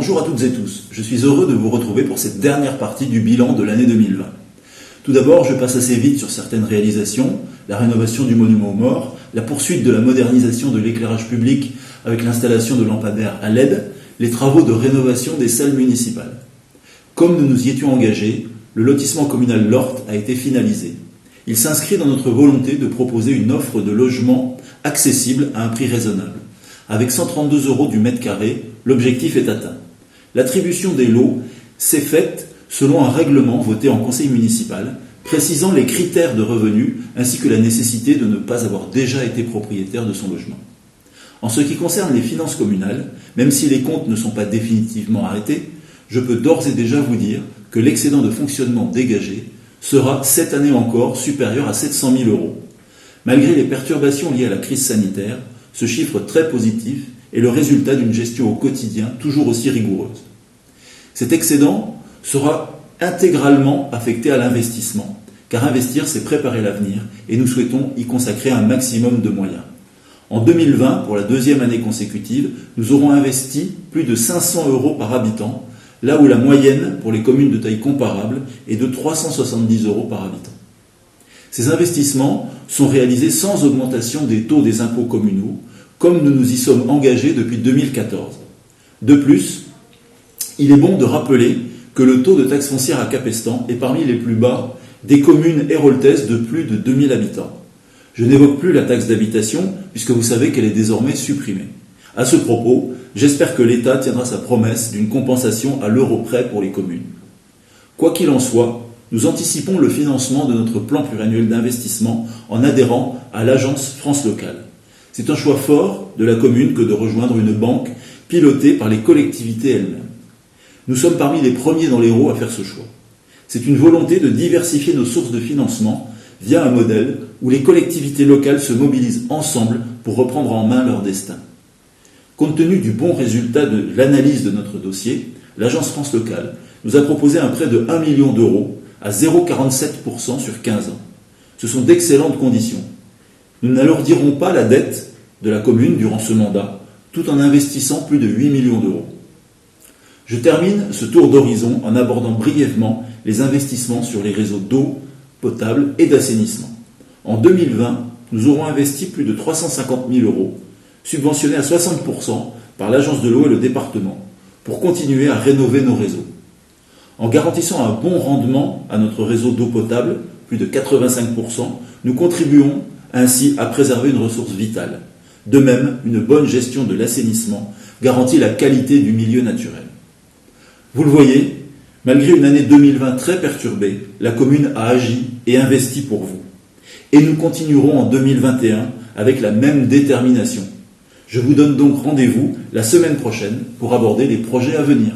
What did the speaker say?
Bonjour à toutes et tous, je suis heureux de vous retrouver pour cette dernière partie du bilan de l'année 2020. Tout d'abord, je passe assez vite sur certaines réalisations, la rénovation du monument aux morts, la poursuite de la modernisation de l'éclairage public avec l'installation de lampadaires à LED, les travaux de rénovation des salles municipales. Comme nous nous y étions engagés, le lotissement communal Lorte a été finalisé. Il s'inscrit dans notre volonté de proposer une offre de logement accessible à un prix raisonnable. Avec 132 € du mètre carré, l'objectif est atteint. L'attribution des lots s'est faite selon un règlement voté en conseil municipal, précisant les critères de revenus ainsi que la nécessité de ne pas avoir déjà été propriétaire de son logement. En ce qui concerne les finances communales, même si les comptes ne sont pas définitivement arrêtés, je peux d'ores et déjà vous dire que l'excédent de fonctionnement dégagé sera cette année encore supérieur à 700 000 €. Malgré les perturbations liées à la crise sanitaire, ce chiffre très positif est le résultat d'une gestion au quotidien toujours aussi rigoureuse. Cet excédent sera intégralement affecté à l'investissement, car investir, c'est préparer l'avenir, et nous souhaitons y consacrer un maximum de moyens. En 2020, pour la deuxième année consécutive, nous aurons investi plus de 500 € par habitant, là où la moyenne pour les communes de taille comparable est de 370 € par habitant. Ces investissements sont réalisés sans augmentation des taux des impôts communaux, comme nous nous y sommes engagés depuis 2014. De plus, il est bon de rappeler que le taux de taxe foncière à Capestan est parmi les plus bas des communes héroltaises de plus de 2000 habitants. Je n'évoque plus la taxe d'habitation, puisque vous savez qu'elle est désormais supprimée. À ce propos, j'espère que l'État tiendra sa promesse d'une compensation à l'euro près pour les communes. Quoi qu'il en soit, nous anticipons le financement de notre plan pluriannuel d'investissement en adhérant à l'agence France Locale. C'est un choix fort de la commune que de rejoindre une banque pilotée par les collectivités elles-mêmes. Nous sommes parmi les premiers dans l'Hérault à faire ce choix. C'est une volonté de diversifier nos sources de financement via un modèle où les collectivités locales se mobilisent ensemble pour reprendre en main leur destin. Compte tenu du bon résultat de l'analyse de notre dossier, l'agence France Locale nous a proposé un prêt de 1 million € à 0,47% sur 15 ans. Ce sont d'excellentes conditions. Nous n'alourdirons pas la dette de la commune durant ce mandat, tout en investissant plus de 8 millions €. Je termine ce tour d'horizon en abordant brièvement les investissements sur les réseaux d'eau potable et d'assainissement. En 2020, nous aurons investi plus de 350 000 €, subventionnés à 60% par l'Agence de l'eau et le département, pour continuer à rénover nos réseaux. En garantissant un bon rendement à notre réseau d'eau potable, plus de 85%, nous contribuons ainsi à préserver une ressource vitale. De même, une bonne gestion de l'assainissement garantit la qualité du milieu naturel. Vous le voyez, malgré une année 2020 très perturbée, la commune a agi et investi pour vous. Et nous continuerons en 2021 avec la même détermination. Je vous donne donc rendez-vous la semaine prochaine pour aborder les projets à venir.